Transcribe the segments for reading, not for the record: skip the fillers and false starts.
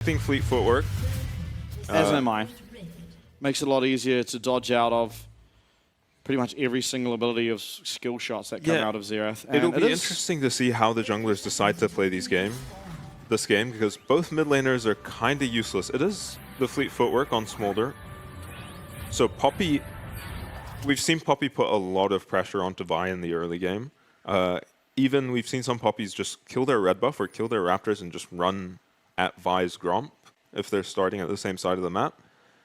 Fleet footwork. As am I. Makes it a lot easier to dodge out of pretty much every single ability of skill shots that come out of Xerath. And It'll be interesting to see how the junglers decide to play this game, because both mid laners are kind of useless. It is the fleet footwork on Smolder. So Poppy, we've seen Poppy put a lot of pressure onto Vi in the early game. Even we've seen some Poppies just kill their red buff or kill their Raptors and just run at Vi's Gromp if they're starting at the same side of the map.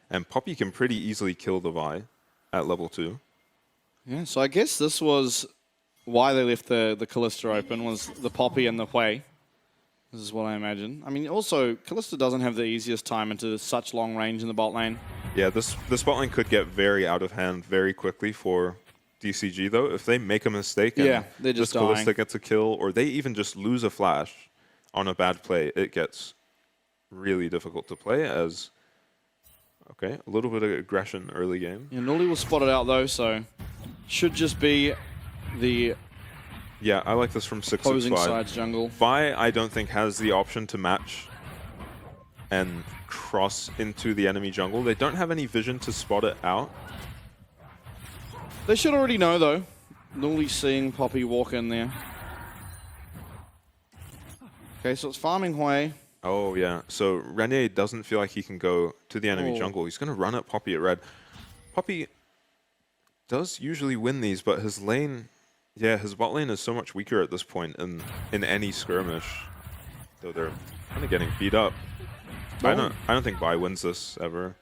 And Poppy can pretty easily kill the Vi at level 2. Yeah, so I guess this was why they left the Kalista open, was the Poppy and the Hui. This is what I imagine. I mean, also, Kalista doesn't have the easiest time into such long range in the bot lane. Yeah, this bot lane could get very out of hand very quickly for DCG, though. If they make a mistake and they're just this Kalista gets a kill, or they even just lose a flash on a bad play, it gets really difficult to play as... Okay, a little bit of aggression early game. Yeah, Nully will spot it out, though, so should just be the... Yeah, I like this from 665. Opposing side's jungle. Vi, I don't think, has the option to match and cross into the enemy jungle. They don't have any vision to spot it out. They should already know, though. Nully seeing Poppy walk in there. Okay, so it's farming Hui. Oh, yeah. So Renier doesn't feel like he can go to the enemy jungle. He's going to run at Poppy at red. Poppy does usually win these, but his lane... Yeah, his bot lane is so much weaker at this point in any skirmish. Though they're kind of getting beat up. I don't think Vi wins this ever.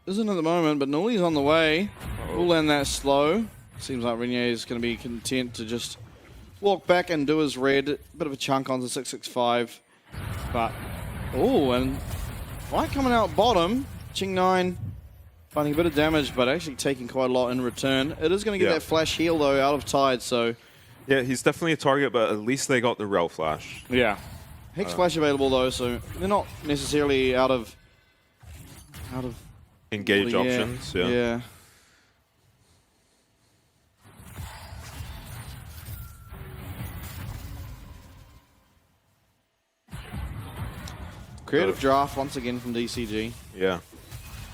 Isn't at the moment, but Nully's on the way. We'll land that slow. Seems like Renier is going to be content to just walk back and do his red. Bit of a chunk onto 665. But, and Fight coming out bottom. Ching9 finding a bit of damage, but actually taking quite a lot in return. It is going to get that flash heal, though, out of Tide, so... Yeah, he's definitely a target, but at least they got the Rel flash. Yeah. Hex flash available, though, so they're not necessarily out of engage options, yeah. Creative draft once again from DCG. Yeah.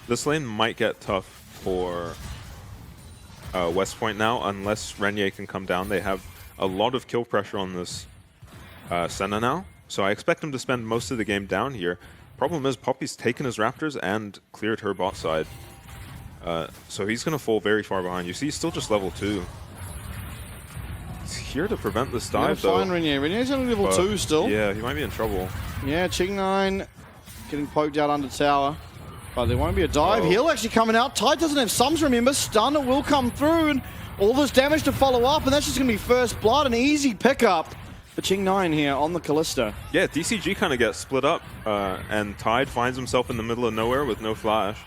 This lane might get tough for West Point now, unless Renier can come down. They have a lot of kill pressure on this Senna now, so I expect him to spend most of the game down here. Problem is, Poppy's taken his Raptors and cleared her bot side. So he's going to fall very far behind. You see, he's still just level 2. He's here to prevent this dive, though. Fine, Renier. Renier's only level 2 still. Yeah, he might be in trouble. Yeah, Ching9 getting poked out under tower. But there won't be a dive. Heal actually coming out. Tide doesn't have sums, remember. Stun will come through, and all this damage to follow up, and that's just going to be first blood. An easy pickup for Ching9 here on the Kalista. Yeah, DCG kind of gets split up, and Tide finds himself in the middle of nowhere with no flash.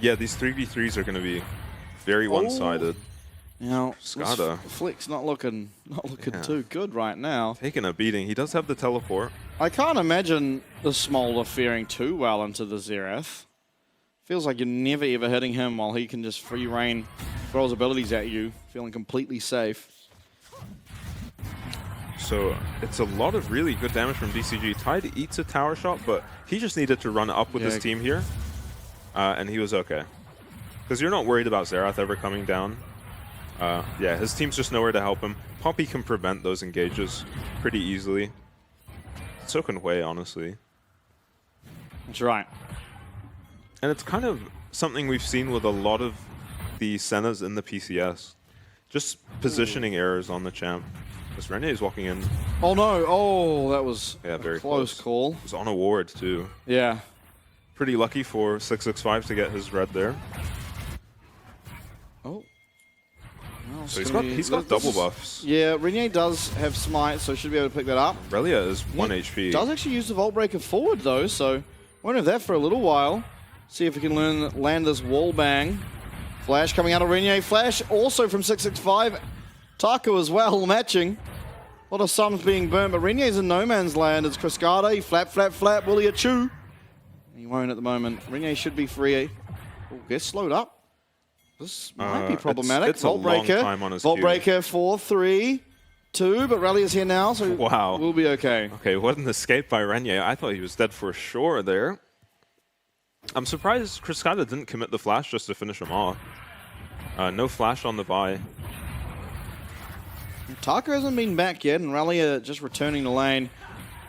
Yeah, these 3v3s are going to be very one-sided. Now, Skada. Flick's not looking too good right now. Taking a beating. He does have the teleport. I can't imagine the Smolder faring too well into the Xerath. Feels like you're never ever hitting him while he can just free reign, throw his abilities at you, feeling completely safe. So it's a lot of really good damage from DCG. Tide eats a tower shot, but he just needed to run up with his team here, and he was okay. Because you're not worried about Xerath ever coming down. Yeah, his team's just nowhere to help him. Poppy can prevent those engages pretty easily. So can Hui, honestly. That's right. And it's kind of something we've seen with a lot of the Sennas in the PCS. Just positioning errors on the champ. This Renier is walking in. Oh no! Oh, that was very close call. It was on a ward too. Yeah. Pretty lucky for 665 to get his red there. Oh. Well, so he's got double buffs. Yeah, Renier does have smite, so should be able to pick that up. Relia is 1 HP. Does actually use the Vault Breaker forward though, so won't have that for a little while. See if we can land this wall bang. Flash coming out of Renier. Flash also from 665. Taco as well, matching. A lot of sums being burnt, but Renier's in no man's land. It's Cascada. Flap. Will he chew? He won't at the moment. Renier should be free. Oh, gets slowed up. This might be problematic. It's a long time on his Vault queue. Breaker 4-3. 2, but Rally is here now, so Wow. we'll be okay. Okay, what an escape by Renier. I thought he was dead for sure there. I'm surprised Cascada didn't commit the flash just to finish him off. No flash on the buy. Taco hasn't been back yet, and Rally just returning the lane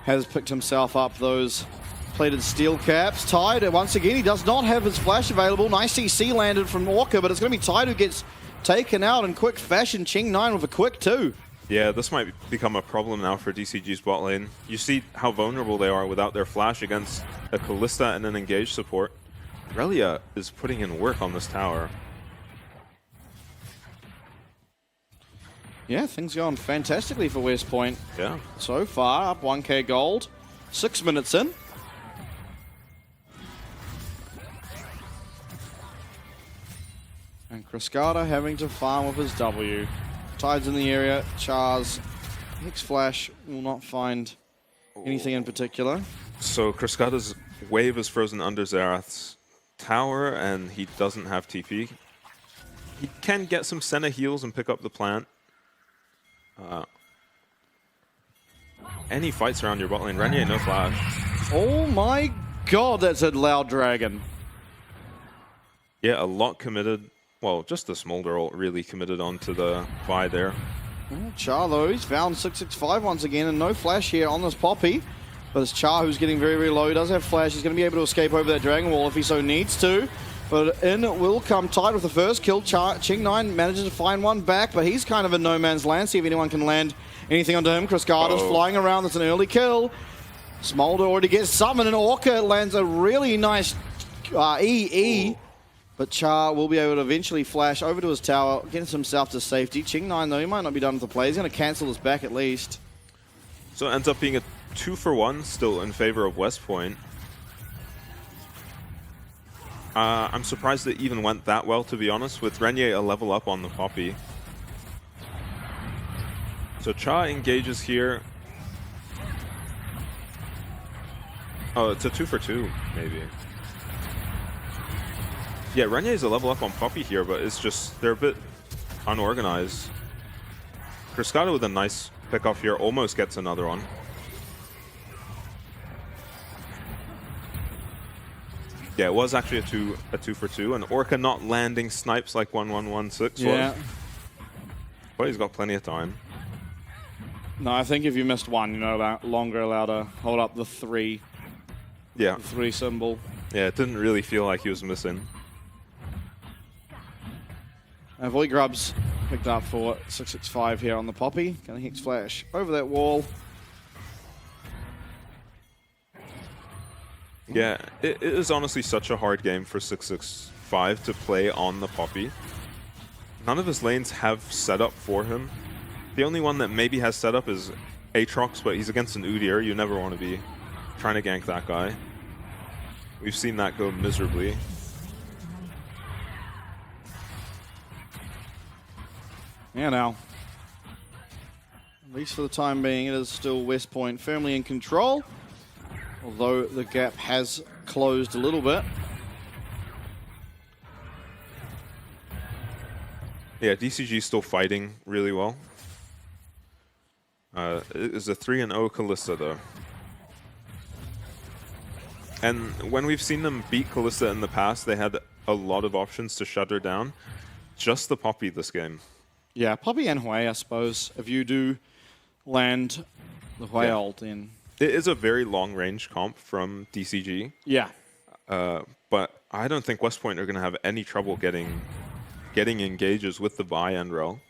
has picked himself up those plated steel caps. Tide, once again, he does not have his flash available. Nice CC landed from Orca, but it's going to be Tide who gets taken out in quick fashion. Ching9 with a quick 2. Yeah, this might become a problem now for DCG's bot lane. You see how vulnerable they are without their flash against a Kalista and an engaged support. Relia is putting in work on this tower. Yeah, things going fantastically for West Point. Yeah. So far, up 1k gold. 6 minutes in. And Cascada having to farm with his W. Tide's in the area. Char's Hex Flash will not find anything in particular. So Cascada's wave is frozen under Xerath's tower, and he doesn't have TP. He can get some Senna heals and pick up the plant. Any fights around your bot lane. Renier, no flash. Oh my god, that's a loud dragon. Yeah, a lot committed. Well, just the Smolder ult really committed onto the buy there. Well, Char, though, he's found 665 once again, and no flash here on this Poppy. But it's Char who's getting very, very low. He does have flash. He's going to be able to escape over that Dragon Wall if he so needs to. But in will come Tide with the first kill. Ching9 manages to find one back, but he's kind of in no man's land. See if anyone can land anything onto him. Cascada's flying around. That's an early kill. Smolder already gets summoned, and Orca lands a really nice EE. But Char will be able to eventually flash over to his tower, gets himself to safety. Ching9, though, he might not be done with the play. He's going to cancel his back at least. So it ends up being a 2-for-1 still in favor of West Point. I'm surprised it even went that well, to be honest, with Renier a level up on the Poppy. So Cha engages here. Oh, it's a 2-for-2, maybe. Yeah, Renier is a level up on Poppy here, but it's just, they're a bit unorganized. Cascada with a nice pick-off here, almost gets another one. Yeah, it was actually a 2-for-2, and Orca not landing snipes like 1116 was. But he's got plenty of time. No, I think if you missed one, you're no longer allowed to hold up the 3. Yeah. The 3 symbol. Yeah, it didn't really feel like he was missing. And Void Grubs picked up for 665 here on the Poppy. Gonna Hex Flash over that wall. Yeah, it is honestly such a hard game for 665 to play on the Poppy. None of his lanes have setup for him. The only one that maybe has setup is Aatrox, but he's against an Udyr. You never want to be trying to gank that guy. We've seen that go miserably. Yeah, now. At least for the time being, it is still West Point firmly in control. Although the gap has closed a little bit. Yeah, DCG still fighting really well. It is a 3-0 Kalista, though. And when we've seen them beat Kalista in the past, they had a lot of options to shut her down. Just the Poppy this game. Yeah, Poppy and Hui, I suppose. If you do land the Hui ult in. It is a very long-range comp from DCG. Yeah. But I don't think West Point are going to have any trouble getting engages with the buy and rel.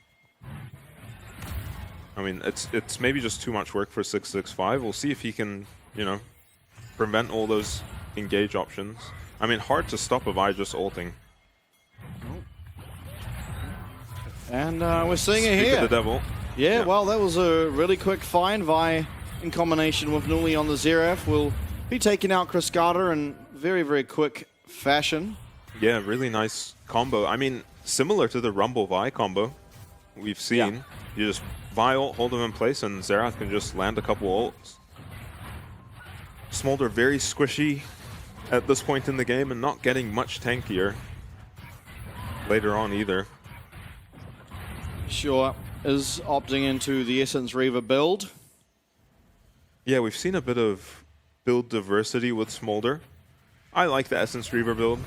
I mean, it's maybe just too much work for 665. We'll see if he can, you know, prevent all those engage options. I mean, hard to stop a buy just ulting. And we're seeing it here. Speak of the devil. Yeah, well, that was a really quick find. Vi, in combination with Nuli on the Xerath, will be taking out Cascada in very, very quick fashion. Yeah, really nice combo. I mean, similar to the Rumble Vi combo we've seen. Yeah. You just Vi ult, hold him in place, and Xerath can just land a couple ults. Smolder very squishy at this point in the game and not getting much tankier later on either. Sure. is opting into the Essence Reaver build. Yeah, we've seen a bit of build diversity with Smolder. I like the Essence Reaver build.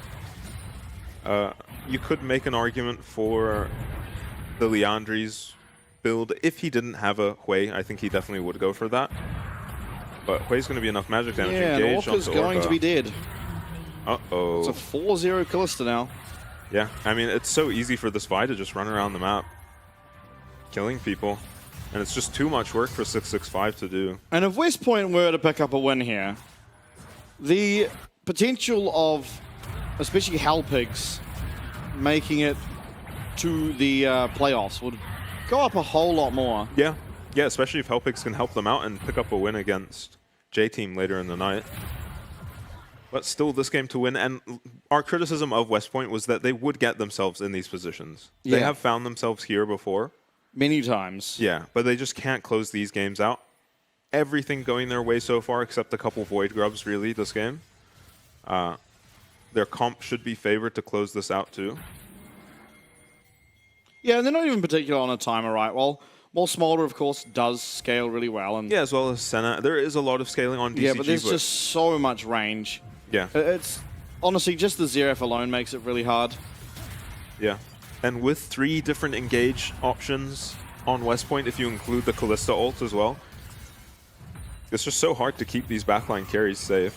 You could make an argument for the Liandry's build. If he didn't have a Hui, I think he definitely would go for that. But Hui's going to be enough magic damage to engage. Yeah, Orca's going to be dead. Uh-oh. It's a 4-0 Kalista now. Yeah, I mean, it's so easy for this Vi to just run around the map, killing people. And it's just too much work for 665 to do. And if West Point were to pick up a win here, the potential of, especially Hell Pigs, making it to the playoffs would go up a whole lot more. Yeah, especially if Hellpix can help them out and pick up a win against J-Team later in the night. But still, this game to win, and our criticism of West Point was that they would get themselves in these positions. Yeah. They have found themselves here before. Many times. Yeah, but they just can't close these games out. Everything going their way so far, except a couple Void Grubs, really, this game. Their comp should be favored to close this out, too. Yeah, and they're not even particular on a timer, right? Well, Smolder, of course, does scale really well. And yeah, as well as Senna. There is a lot of scaling on DCG. Yeah, but there's just so much range. Yeah. It's honestly, just the ZRF alone makes it really hard. Yeah. And with 3 different engage options on West Point, if you include the Kalista ult as well, it's just so hard to keep these backline carries safe.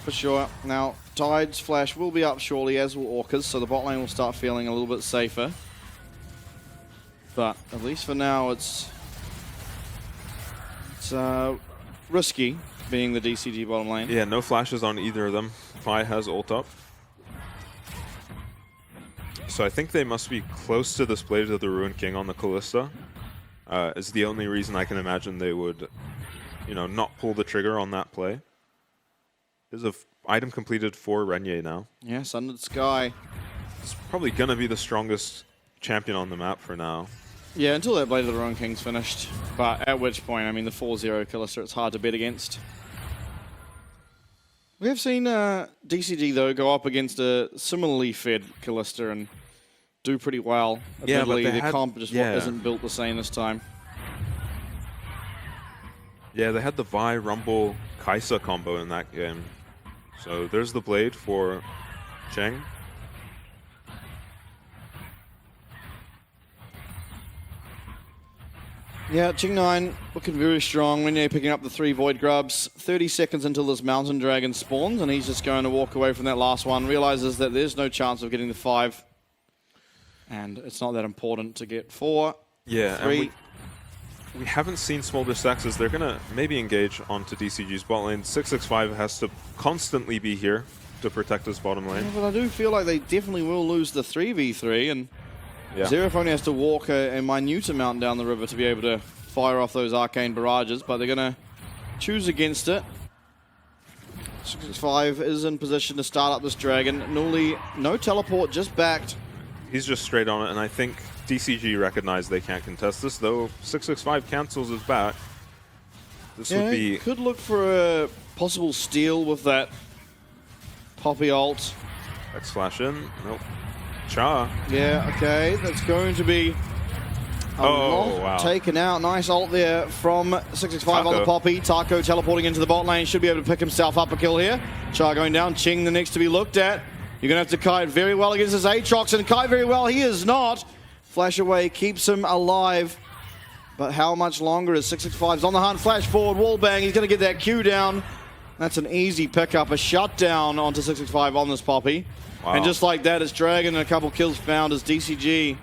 For sure. Now, Tide's Flash will be up shortly, as will Orca's, so the bot lane will start feeling a little bit safer. But at least for now, it's risky being the DCG bottom lane. Yeah, no flashes on either of them. Vi has ult up. So I think they must be close to this Blade of the Ruined King on the Kalista. Is the only reason I can imagine they would, not pull the trigger on that play. There's an item completed for Renier now. Yeah, Sundered Sky. It's probably going to be the strongest champion on the map for now. Yeah, until that Blade of the Ruined King's finished. But at which point, I mean, the 4-0 Kalista, it's hard to bet against. We have seen DCG, though, go up against a similarly fed Kalista and do pretty well. Yeah, but the comp just isn't built the same this time. Yeah, they had the Vi, Rumble, Kaisa combo in that game. So there's the Blade for Cheng. Yeah, Ching9 looking very strong. Renier picking up the 3 Void Grubs. 30 seconds until this Mountain Dragon spawns, and he's just going to walk away from that last one. Realizes that there's no chance of getting the 5. And it's not that important to get 4. Yeah, 3. and we haven't seen Smolder stacks as they're going to maybe engage onto DCG's bot lane. 665 has to constantly be here to protect his bottom lane. Yeah, but I do feel like they definitely will lose the 3v3, and Yeah. Zeref only has to walk a minute amount down the river to be able to fire off those arcane barrages, but they're going to choose against it. 665 is in position to start up this dragon. Nuli, no teleport, just backed. He's just straight on it, and I think DCG recognized they can't contest this, though 665 cancels his back. This would be... Could look for a possible steal with that Poppy ult. X flash in. Nope. Cha. Yeah, okay. That's going to be wow. taken out. Nice ult there from 665 on the Taco. Poppy. Taco teleporting into the bot lane. Should be able to pick himself up a kill here. Cha going down. Ching the next to be looked at. You're going to have to kite very well against this Aatrox, and kite very well. He is not. Flash away keeps him alive. But how much longer is 665's on the hunt? Flash forward, wall bang. He's going to get that Q down. That's an easy pickup. A shutdown onto 665 on this Poppy. Wow. And just like that, it's Dragon and a couple kills found as DCG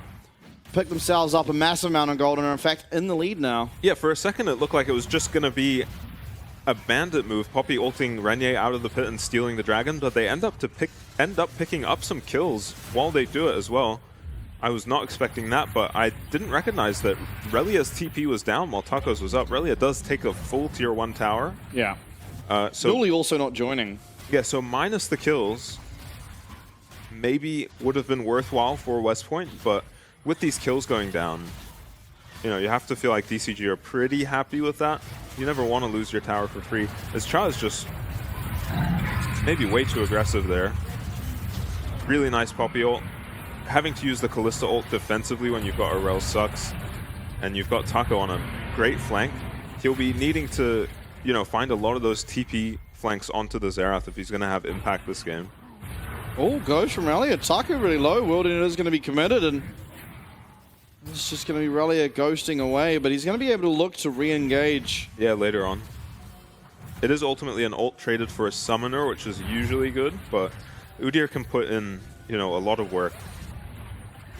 pick themselves up a massive amount of gold and are in fact in the lead now. Yeah, for a second it looked like it was just going to be a bandit move, Poppy ulting Renier out of the pit and stealing the dragon, but they end up picking up some kills while they do it as well. I was not expecting that, but I didn't recognize that Relia's TP was down while Tacos was up. Relia does take a full tier 1 tower. Yeah. So Nuli also not joining. Yeah, so minus the kills, maybe would have been worthwhile for West Point, but with these kills going down, you have to feel like DCG are pretty happy with that. You never want to lose your tower for free. As Cha is just maybe way too aggressive there. Really nice Poppy ult. having to use the Kalista ult defensively when you've got Aurel sucks, and you've got Taco on a great flank. He'll be needing to, you know, find a lot of those TP flanks onto the Xerath if he's going to have impact this game. Oh, goes from Relia. Taco really low. Wilding is going to be committed, and it's just going to be Relia ghosting away, but he's going to be able to look to re-engage. Yeah, later on. It is ultimately an ult traded for a summoner, which is usually good, but Udyr can put in, you know, a lot of work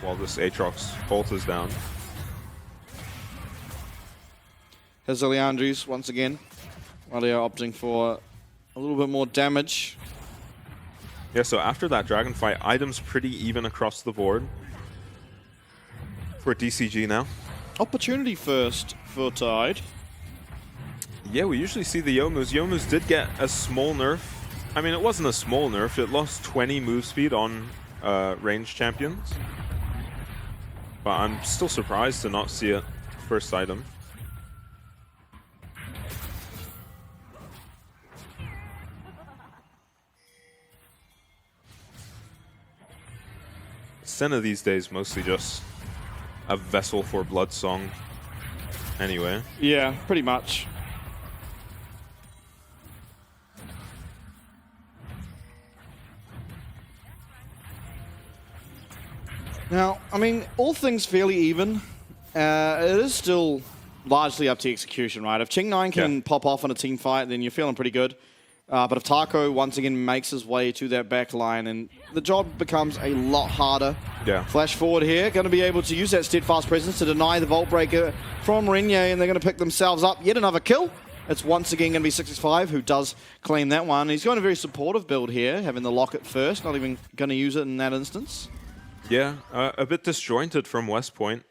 while this Aatrox ult is down. Here's Leandris once again. Relia opting for a little bit more damage. Yeah, so after that dragon fight, items pretty even across the board for DCG now. Opportunity first for Tide. Yeah, we usually see the Youmuu's. Youmuu's did get a small nerf. I mean, it wasn't a small nerf. It lost 20 move speed on ranged champions. But I'm still surprised to not see it first item. Senna these days mostly just a vessel for Bloodsong anyway. Yeah, pretty much. Now, I mean, all things fairly even. It is still largely up to execution, right? If Ching9 can pop off in a team fight, then you're feeling pretty good. But if Taco once again makes his way to that back line, and the job becomes a lot harder. Yeah. Flash forward here, going to be able to use that steadfast presence to deny the Vault Breaker from Renier, and they're going to pick themselves up yet another kill. It's once again going to be 665 who does claim that one. He's going a very supportive build here, having the locket first, not even going to use it in that instance. Yeah, a bit disjointed from West Point.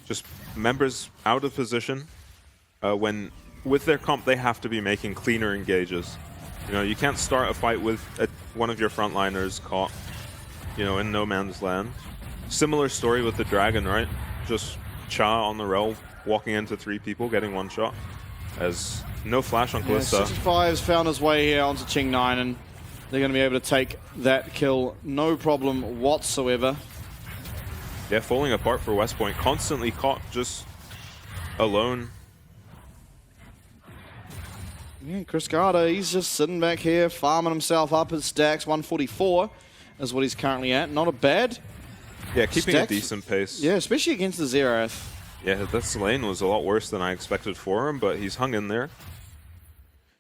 Just members out of position. When with their comp, they have to be making cleaner engages. You know, you can't start a fight with one of your frontliners caught, you know, in no man's land. Similar story with the Dragon, right? Just Cha on the rel, walking into 3 people, getting 1 shot. As no flash on Kalista. 65's found his way here onto Ching9, and they're going to be able to take that kill no problem whatsoever. Yeah, falling apart for West Point. Constantly caught just alone. Yeah, Chris Carter, he's just sitting back here, farming himself up his stacks. 144 is what he's currently at. Not a bad. Yeah, keeping stacks. a decent pace. Yeah, especially against the Xerath. Yeah, this lane was a lot worse than I expected for him, but he's hung in there.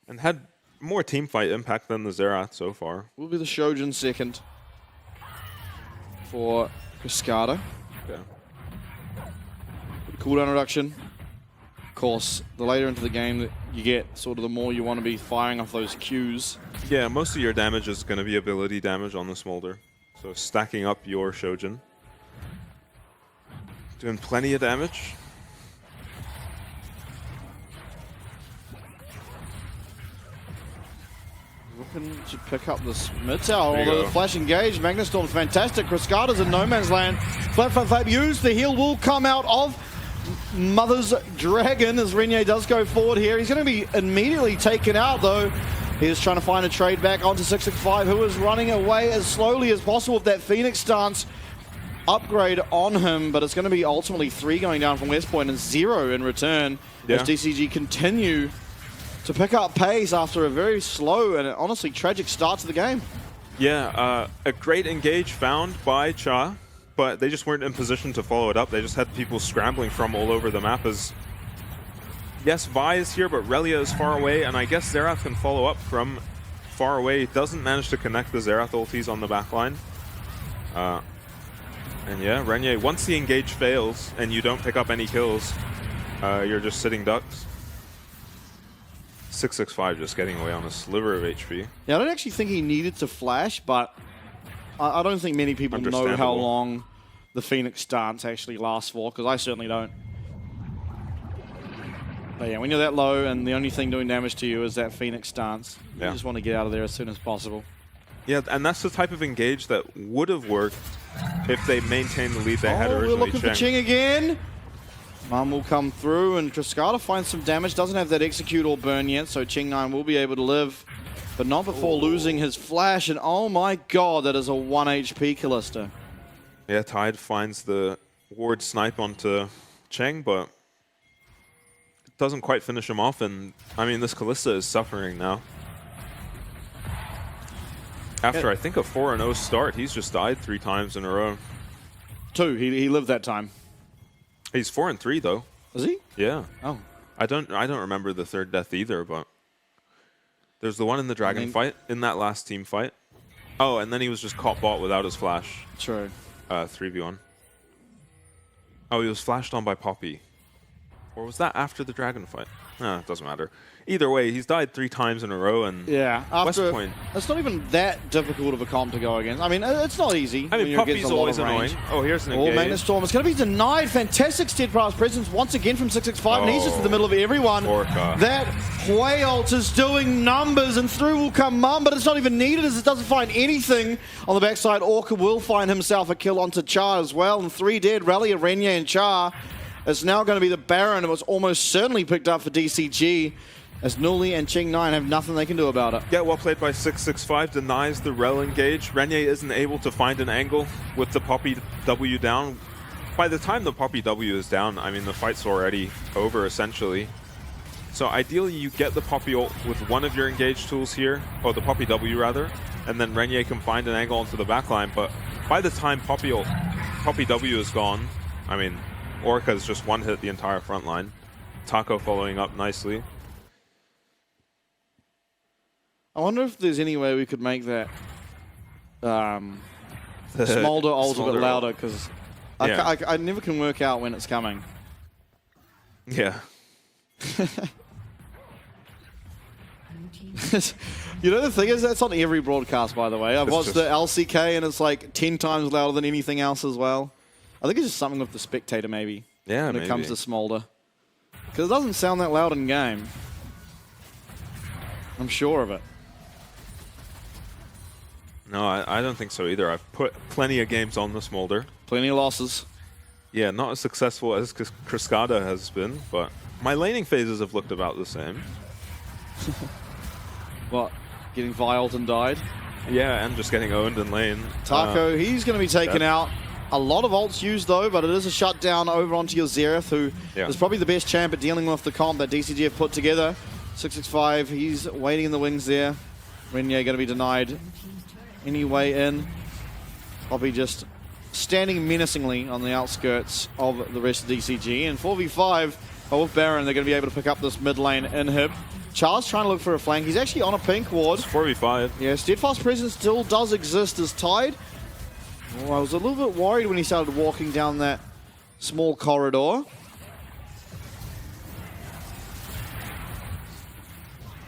And had more teamfight impact than the Xerath so far. Will be the Shojin second for Chris Carter. Yeah. Cooldown reduction. Of course, the later into the game that you get, sort of the more you want to be firing off those Qs. Yeah, most of your damage is going to be ability damage on the Smolder. So stacking up your Shojin. Doing plenty of damage. Looking to pick up this mid tower, although the flash engaged. Magnus Storm fantastic. Chris Carter's in no man's land. Flap, use. The heal will come out of Mother's Dragon as Renier does go forward here. He's going to be immediately taken out, though. He is trying to find a trade back onto 665, who is running away as slowly as possible with that Phoenix stance upgrade on him, but it's going to be ultimately 3 going down from West Point and 0 in return as DCG continue to pick up pace after a very slow and honestly tragic start to the game. Yeah, a great engage found by Cha, but they just weren't in position to follow it up. They just had people scrambling from all over the map as... Yes, Vi is here, but Relia is far away, and I guess Xerath can follow up from far away. Doesn't manage to connect the Xerath ultis on the backline. And yeah, Renier, once the engage fails and you don't pick up any kills, you're just sitting ducks. 665 just getting away on a sliver of HP. Yeah, I don't actually think he needed to flash, but I don't think many people know how long the Phoenix stance actually lasts for, because I certainly don't. But yeah, when you're that low and the only thing doing damage to you is that Phoenix stance, you just want to get out of there as soon as possible. Yeah, and that's the type of engage that would have worked if they maintained the lead they had originally. We're looking for Ching again. Mum will come through, and Triscata finds some damage. Doesn't have that execute or burn yet, so Ching9 will be able to live, but not before losing his flash. And oh my god, that is a 1 HP Kalista. Yeah, Tide finds the ward snipe onto Cheng, but it doesn't quite finish him off. And I mean, this Kalista is suffering now. After I think a 4-0 start, he's just died 3 times in a row. 2. He lived that time. He's 4-3 though. Is he? Yeah. Oh. I don't remember the 3rd death either, but there's the one in the dragon fight, in that last team fight. Oh, and then he was just caught bot without his flash. True. 3v1. Oh, he was flashed on by Poppy. Or was that after the dragon fight? It doesn't matter. Either way, he's died 3 times in a row, and yeah, West Point. It's not even that difficult of a comp to go against. I mean, it's not easy. I mean, Poppy's always annoying. Oh, here's an engage. Magnet Storm. It's going to be denied. Fantastic steadfast presence once again from 665, and he's just in the middle of everyone. Orca. That Hwei ult is doing numbers, and through will come Mum, but it's not even needed as it doesn't find anything on the backside. Orca will find himself a kill onto Char as well, and 3 dead. Rally of Renier and Char. It's now going to be the Baron. It was almost certainly picked up for DCG. As Nuli and Ching9 have nothing they can do about it. Yeah, well played by 665, denies the Rel engage. Renier isn't able to find an angle with the Poppy W down. By the time the Poppy W is down, I mean, the fight's already over, essentially. So ideally, you get the Poppy ult with one of your engage tools here, or the Poppy W rather, and then Renier can find an angle onto the backline. But by the time Poppy W is gone, I mean, Orca's just one-hit the entire front line. Taco following up nicely. I wonder if there's any way we could make that Smolder ult a bit louder, because I never can work out when it's coming. Yeah. You know, the thing is, that's on every broadcast, by the way. I've watched the LCK, and it's like 10 times louder than anything else as well. I think it's just something with the spectator, maybe. Yeah, when it comes to Smolder. Because it doesn't sound that loud in game. I'm sure of it. No, I don't think so either. I've put plenty of games on the Smolder. Plenty of losses. Yeah, not as successful as Kriskada has been, but my laning phases have looked about the same. What? Getting Violed and died? Yeah, and just getting owned in lane. Taco, he's going to be taken out. A lot of ults used, though, but it is a shutdown over onto your Xerath, who is probably the best champ at dealing with the comp that DCG have put together. 665, he's waiting in the wings there. Renier going to be denied any way in. Poppy just standing menacingly on the outskirts of the rest of DCG. And 4v5 with Baron, they're going to be able to pick up this mid lane inhib. Charles trying to look for a flank. He's actually on a pink ward. 4v5. Yeah, steadfast presence still does exist as Tide. Oh, I was a little bit worried when he started walking down that small corridor.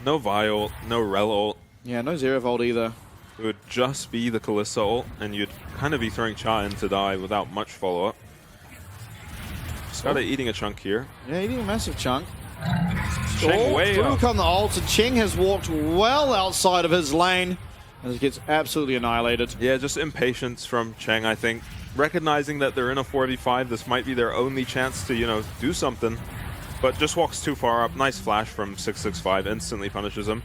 No Viol, no Rel ult. Yeah, no Xerath ult either. It would just be the Kalista ult, and you'd kind of be throwing Cha in to die without much follow-up. Skada eating a chunk here. Yeah, eating a massive chunk. Cheng way through up. come the ult, and Cheng has walked well outside of his lane, and he gets absolutely annihilated. Yeah, just impatience from Cheng, I think. Recognizing that they're in a 4v5, this might be their only chance to, you know, do something. But just walks too far up. Nice flash from 665, instantly punishes him.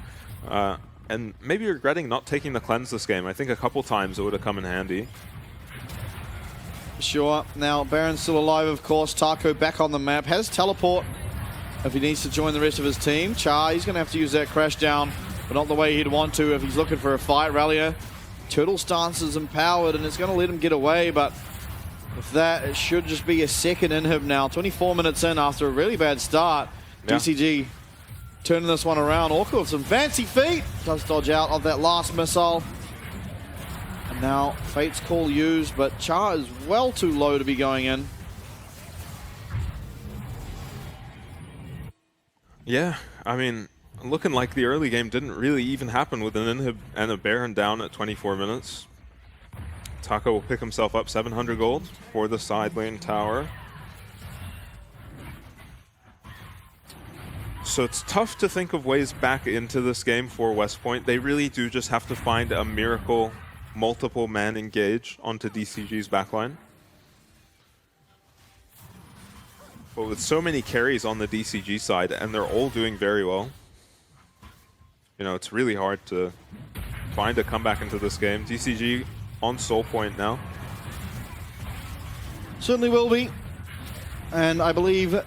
And maybe regretting not taking the cleanse this game. I think a couple times it would have come in handy. Sure. Now, Baron's still alive, of course. Taco back on the map. Has teleport if he needs to join the rest of his team. Char, he's going to have to use that crash down, but not the way he'd want to if he's looking for a fight. Rallier, turtle stance is empowered, and it's going to let him get away, but with that, it should just be a second inhib now. 24 minutes in after a really bad start. Yeah. DCG turning this one around. Orca with some fancy feet. Does dodge out of that last missile. And now Fate's Call used, but Char is well too low to be going in. Yeah, I mean, looking like the early game didn't really even happen with an inhib and a Baron down at 24 minutes. Taco will pick himself up 700 gold for the side lane tower. So it's tough to think of ways back into this game for West Point. They really do just have to find a miracle multiple man engage onto DCG's backline. But with so many carries on the DCG side, and they're all doing very well, you know, it's really hard to find a comeback into this game. DCG on soul point now. Certainly will be. And I believe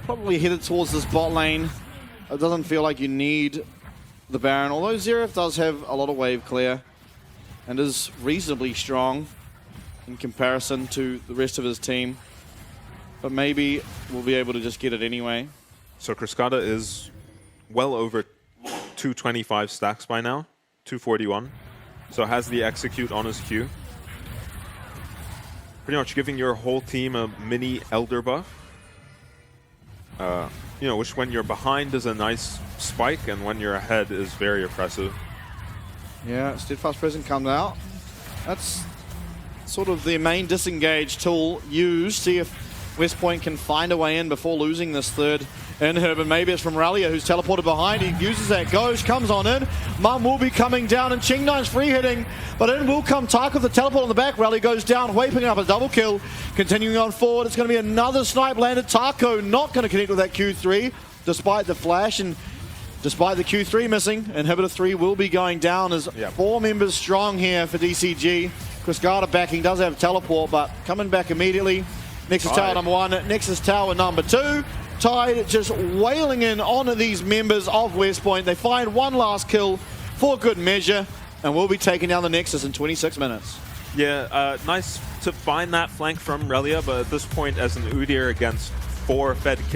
probably headed towards this bot lane. It doesn't feel like you need the Baron, although Xerath does have a lot of wave clear and is reasonably strong in comparison to the rest of his team. But maybe we'll be able to just get it anyway. So Cascada is well over 225 stacks by now, 241. So has the execute on his Q. Pretty much giving your whole team a mini Elder buff. You know, which when you're behind is a nice spike, and when you're ahead is very oppressive. Yeah, Steadfast Present comes out. That's sort of the main disengage tool used. See if West Point can find a way in before losing this third inhib. Maybe it's from Ralia, who's teleported behind. He uses that Ghost, comes on in. Mum will be coming down, and Ching9's free hitting. But in will come Tark with the teleport on the back. Ralia goes down, Hui picking up a double kill. Continuing on forward, it's going to be another snipe landed. Tarko not going to connect with that Q3, despite the flash and despite the Q3 missing. Inhibitor 3 will be going down as 4 members strong here for DCG. Cascada backing, does have teleport, but coming back immediately. Nexus Tower number 1, Nexus Tower number 2. Tide just wailing in on these members of West Point. They find one last kill for good measure, and we'll be taking down the Nexus in 26 minutes. Yeah, nice to find that flank from Relia, but at this point, as an Udyr against 4 Fed carries,